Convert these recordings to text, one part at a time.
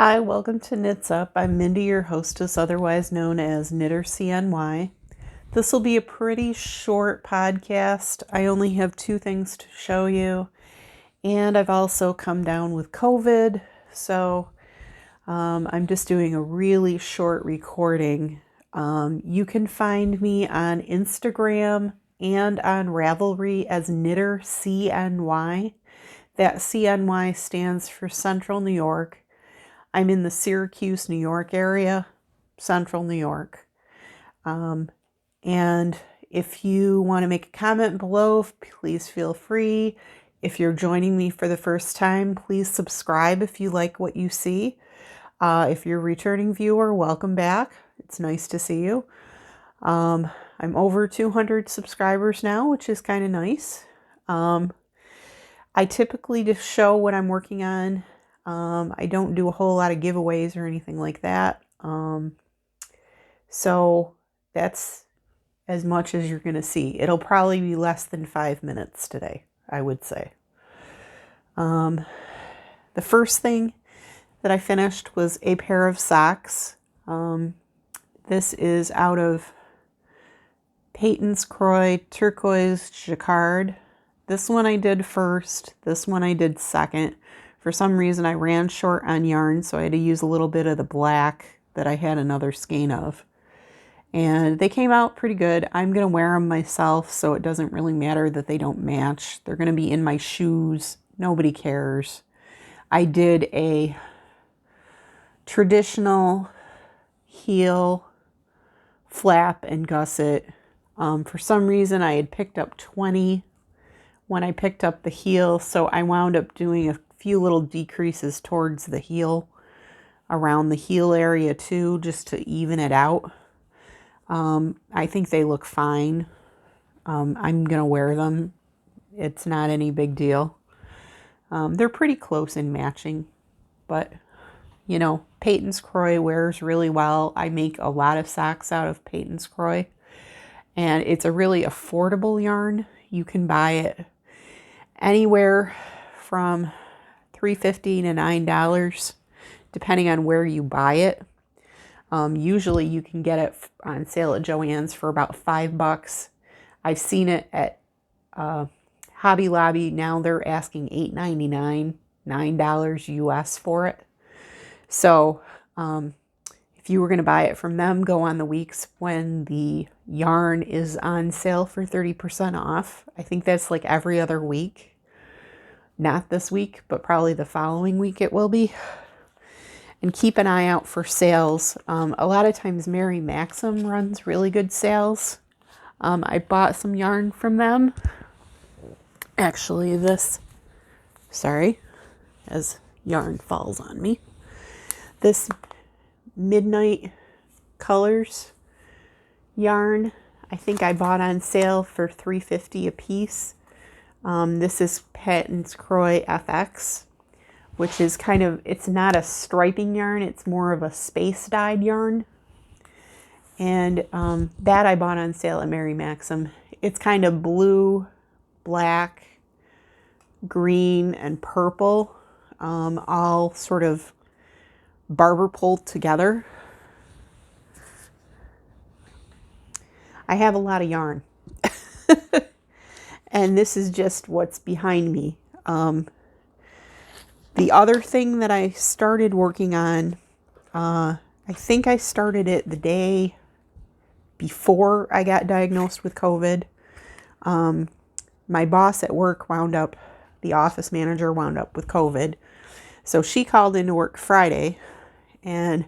Hi, welcome to Knits Up. I'm Mindy, your hostess, otherwise known as KnitterCNY. This will be a pretty short podcast. I only have two things to show you, and I've also come down with COVID, so I'm just doing a really short recording. You can find me on Instagram and on Ravelry as KnitterCNY. That CNY stands for Central New York. I'm in the Syracuse, New York area, Central New York. And if you want to make a comment below, please feel free. If you're joining me for the first time, please subscribe if you like what you see. If you're a returning viewer, welcome back. It's nice to see you. I'm over 200 subscribers now, which is kind of nice. I typically just show what I'm working on. I don't do a whole lot of giveaways or anything like that. So that's as much as you're going to see. It'll probably be less than 5 minutes today, I would say. The first thing that I finished was a pair of socks. This is out of Patons, Kroy, turquoise, jacquard. This one I did first. This one I did second. For some reason, I ran short on yarn, so I had to use a little bit of the black that I had another skein of. And they came out pretty good. I'm going to wear them myself, so it doesn't really matter that they don't match. They're going to be in my shoes. Nobody cares. I did a traditional heel, flap, and gusset. For some reason, I had picked up 20 when I picked up the heel, so I wound up doing a few little decreases towards the heel, around the heel area too, just to even it out. I think they look fine. I'm gonna wear them. It's not any big deal. They're pretty close in matching, but you know, Patons Kroy wears really well. I make a lot of socks out of Patons Kroy, and it's a really affordable yarn. You can buy it anywhere from $3.50 to $9, depending on where you buy it. Usually you can get it on sale at Joann's for about $5. I've seen it at Hobby Lobby. Now they're asking $8.99, $9 US for it. So if you were going to buy it from them, go on the weeks when the yarn is on sale for 30% off. I think that's like every other week. Not this week, but probably the following week it will be. And keep an eye out for sales. A lot of times Mary Maxim runs really good sales. I bought some yarn from them. Actually, as yarn falls on me. This Midnight Colors yarn, I think I bought on sale for $3.50 a piece. This is Patons Kroy FX, which is kind of, it's not a striping yarn, it's more of a space dyed yarn. And that I bought on sale at Mary Maxim. It's kind of blue, black, green, and purple, all sort of barber pulled together. I have a lot of yarn. And this is just what's behind me. The other thing that I started working on, I think I started it the day before I got diagnosed with COVID. My boss at work the office manager wound up with COVID. So she called into work Friday, and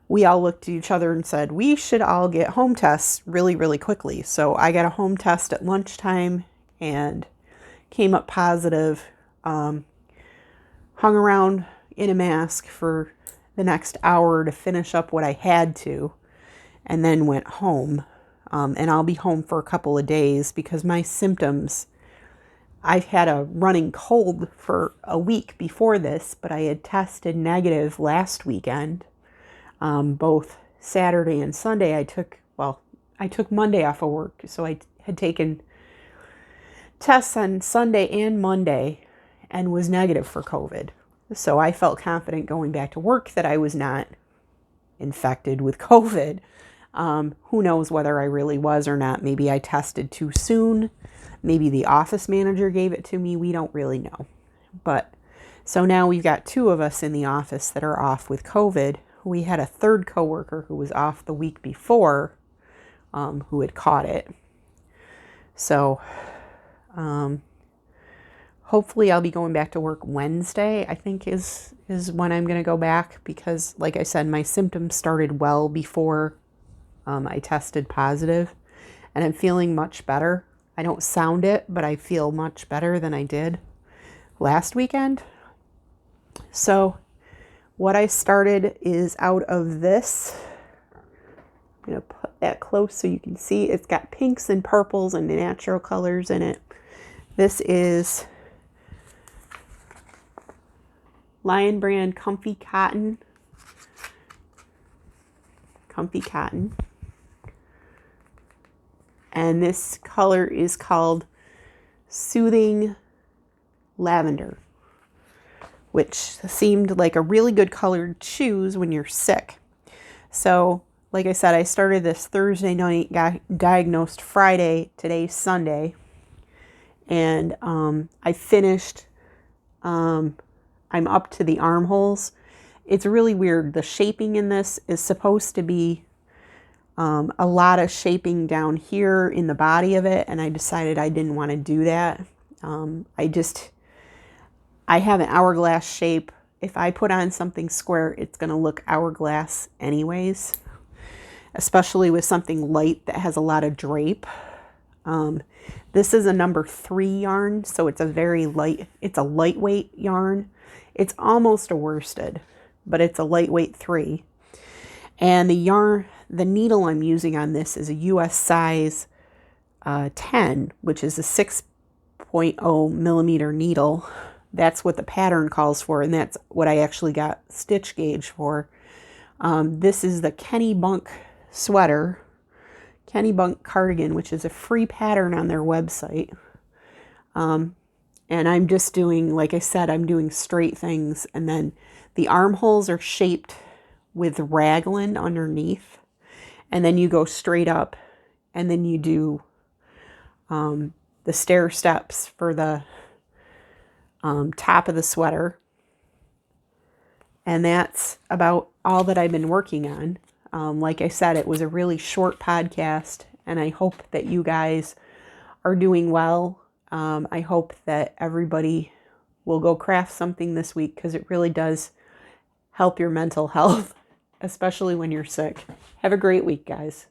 we all looked at each other and said, we should all get home tests really, really quickly. So I got a home test at lunchtime and came up positive. Hung around in a mask for the next hour to finish up what I had to, and then went home. And I'll be home for a couple of days because my symptoms, I've had a running cold for a week before this, but I had tested negative last weekend. Both Saturday and Sunday I took Monday off of work, so I had taken tests on Sunday and Monday and was negative for COVID. So I felt confident going back to work that I was not infected with COVID. Who knows whether I really was or not. Maybe I tested too soon. Maybe the office manager gave it to me. We don't really know. But so now we've got 2 of us in the office that are off with COVID. We had a third coworker who was off the week before, who had caught it. So hopefully I'll be going back to work Wednesday, I think is when I'm going to go back, because like I said, my symptoms started well before I tested positive, and I'm feeling much better. I don't sound it, but I feel much better than I did last weekend. So what I started is out of this. I'm going to put that close so you can see. It's got pinks and purples and natural colors in it. This is Lion Brand Comfy Cotton. And this color is called Soothing Lavender, which seemed like a really good color to choose when you're sick. So, like I said, I started this Thursday night, got diagnosed Friday, today's Sunday, and I finished, I'm up to the armholes. It's really weird. The shaping in this is supposed to be a lot of shaping down here in the body of it, and I decided I didn't want to do that. I have an hourglass shape. If I put on something square, it's going to look hourglass anyways, especially with something light that has a lot of drape. This is a number 3 yarn, so it's a very light, it's a lightweight yarn. It's almost a worsted, but it's a lightweight 3. And the needle I'm using on this is a US size 10, which is a 6.0 millimeter needle. That's what the pattern calls for, and that's what I actually got stitch gauge for. This is the Kennebunk sweater, Kennebunk cardigan, which is a free pattern on their website. And I'm just doing, like I said, I'm doing straight things, and then the armholes are shaped with raglan underneath, and then you go straight up, and then you do the stair steps for the top of the sweater. And that's about all that I've been working on. Like I said, it was a really short podcast, and I hope that you guys are doing well. I hope that everybody will go craft something this week, because it really does help your mental health, especially when you're sick. Have a great week, guys.